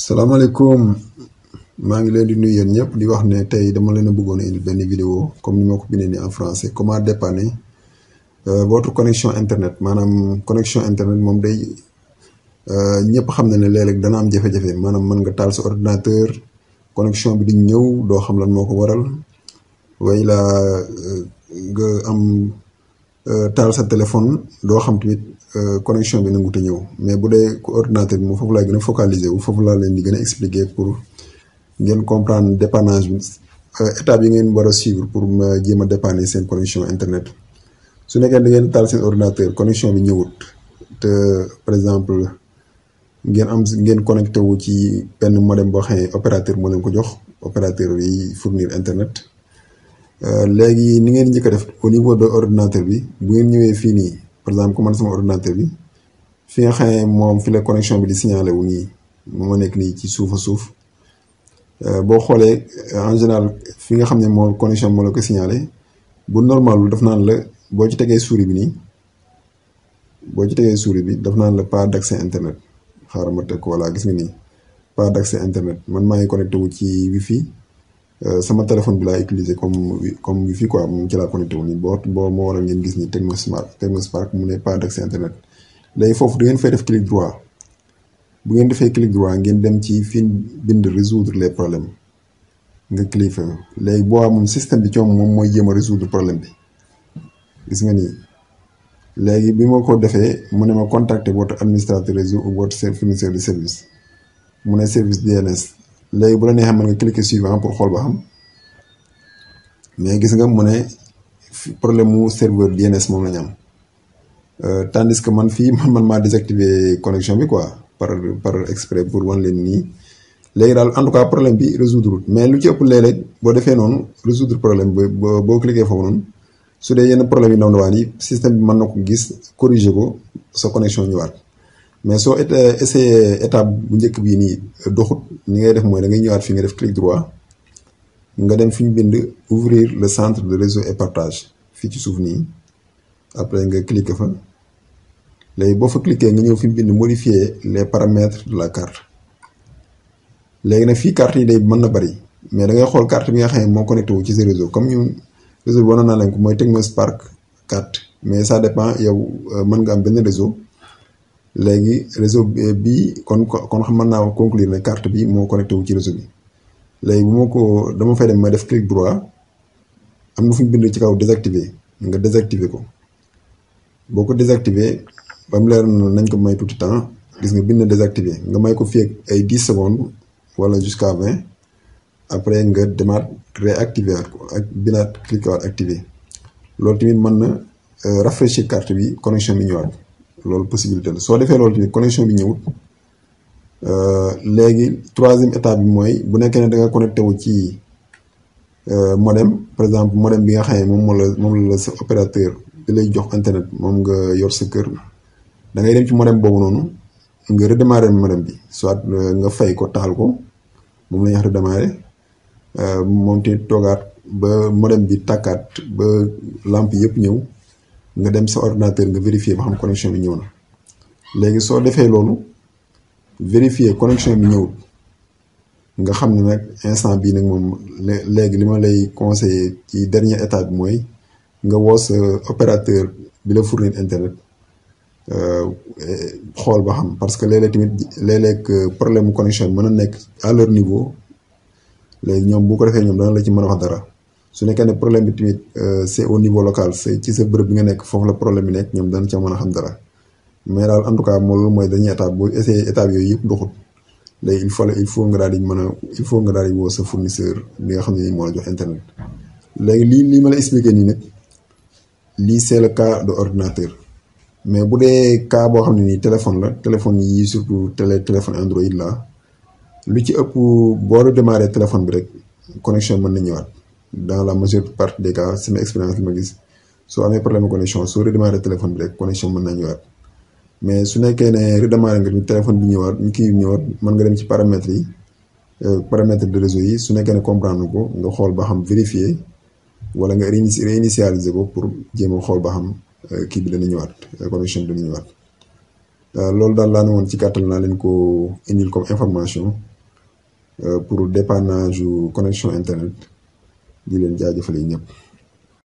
salaamaaleykum maa ngi leen di nuyu yéen ñëpp di wax ne tey dama leen a bëggoon a indi benn vidéo comme ni ma ko bindee nii en français comment dépanner votre connexion internet maanaam connexion internet moom day ñëpp xam na ne léeg-léeg dana am jafe-jafe maanaam mën nga taal sa ordinateur connexion bi di ñëw doo xam lan moo ko waral way la nga am taal sa téléphone doo xam tamit connexion bi nangu te ñëw mais bu dee ordinateur bi moom foofu laay gën a focaliser wu foofu laa leen di gën a expliquer pour ngeen comprendre dépannage bi étape yi ngeen war a suivre pour ma jéem a dépanner seen connexion internet su nekkee da ngeen taal seen ordinateur connexion bi ñëwut te par exemple ngeen connecté wu ci benn modem boo xam ne opérateur moo leen ko jox opérateur yi fournir internet léegi ni ngeen njëkk a def au niveau de ordinateur bi bu ngeen ñëwee fii nii par exemple comme man sama ordinateur bi fi nga xam ne moom fi la connexion bi di signalé wu nii moo ma nekk nii ci suuf a suuf boo xoolee en général fi nga xam ne moo connexion moo la ko signalé bu normal daf naan la boo ci tegee souris bi nii boo ci tegee souris bi daf naan la pas d'accès internet xaaral ma teg ko voilà gis nga nii pas d'accès internet man maa ngi connecté wu ci wifi sama téléphone bi laa utilisé comme wifi quoi moom ci laa connecté wu nii boo moo waral ngeen gis ni Tecnospark mu ne pas d'accès internet léegi foofu da ngeen fay def clic droit bu ngeen defee clic droit ngeen dem ci fi bind résoudre les problèmes nga clic fa léegi boo moom système bi coom moom mooy jéem a résoudre problème bi gis nga nii léegi bi ma ko defee mu ne ma contacter votre administrateur réseau ou votre fournisseur de service mu ne service DNS léegi bu la neexee mën nga cliquer suivant pour xool ba xam mais gis nga mu ne problème mu serveur DNS moom la ñu am tandis que man fii man maa désactiver connexion bi quoi par exprès pour wan leen nii léegi daal en tout cas problème bi résoudre mais lu ci ëpp léeg-léeg boo defee noonu résoudre problème boo cliquer foofu noonu su dee yenn problème yi ndaw ndawaan yi système bi mën na ko gis corriger ko sa connexion ñëwaat mais soo essayé étape bu njëkk bii nii doxut ni ngay def mooy da ngay ñëwaat fi nga def clic droit nga dem fi ñu bind ouvrir le centre de réseau et partage fii ci suuf nii après nga cliquer fa léegi boo fa cliquer nga ñëw fi mu bind modifier les paramètres de la carte léegi nag fii carte yi day mën na bari mais da ngay xool carte bi nga xam ne moo connecté wu ci sa réseau comme ñun réseau bi wanoon naa leen ko mooy Tecnospark 4 mais ça dépend yow mën nga am benn réseau léegi réseau bi kon xam mën naa conclure ne carte bi moo connecté wu ci réseau bi léegi bu ma ko dama fay dem ma def clic droit am na fu ñu bind ci kaw désactiver nga désactiver ko boo ko désactiver ba mu leer nañ ko may tuuti temps gis nga bind désactiver nga may ko fii ak ay 10 secondes wala jusqu'à 20 après nga demaat réactiver ko ak binaat cliquer waat activer loolu tamit mën na rafraîchir carte bi connexion bi ñëwaat loolu possibilité la soo defee loolu tamit connexion bi ñëwut léegi troisième étape bi mooy bu nekkee ne da nga connecté wu ci modem par exemple modem bi nga xam ne moom la sa opérateur bi lay jox internet moom nga yor sa kër da ngay dem ci modem boobu noonu nga redémarrer modem bi soit nga fay ko taal ko moom la ñuy wax redémarrer moom te toogaat ba modem bi tàkkaat ba lampe yëpp ñëw nga dem sa ordinateur nga vérifier ba xam connexion bi ñëw na léegi soo defee loolu vérifier connexion bi ñëwut nga xam ne nag instant bii nag moom léegi li ma lay conseiller ci dernière étape bi mooy nga woo sa opérateur bi la fournir internet xool ba xam parce que léeg-léeg tamit léeg-léeg problème mu connexion bi mën na nekk à leur niveau léegi ñoom bu ko defee ñoom dana la ci mën a wax dara su nekkee ne problème bi tamit c'est au niveau local c'est ci sa bërëb bi nga nekk foofu la problème bi nekk ñoom dana ca mën a xam dara mais daal en tout cas loolu mooy dernière étape boo essayé étape yooyu yëpp doxut léegi il faut nga daal di mën a il faut nga daal di woo sa fournisseur bi nga xam ne nii moo la jox internet léegi lii ma la expliqué nii nag lii c'est le cas de ordinateur mais bu dee cas boo xam ne nii téléphone yi surtout téléphone Android la lu ci ëpp boo redémarrer téléphone bi rek connexion mën na ñëwaat dans la majeure partie des cas sama expérience li ma gis soo amee problème connexion soo redémarrer téléphone bi rek connexion mën na ñëwaat mais su nekkee ne redémarrer nga téléphone bi ñëwaat mën nga dem ci paramètres yi paramètres de réseau yi su nekkee ne comprendre ko nga xool ba xam vérifier wala nga réinitialiser ko pour jéem a xool ba xam kii bi dana ñëwaat connexion bi dana ñëwaat loolu daal laa ne woon ci gàttal naa leen ko indil comme information pour dépannage connexion internet di leen jaajëfale ñëpp.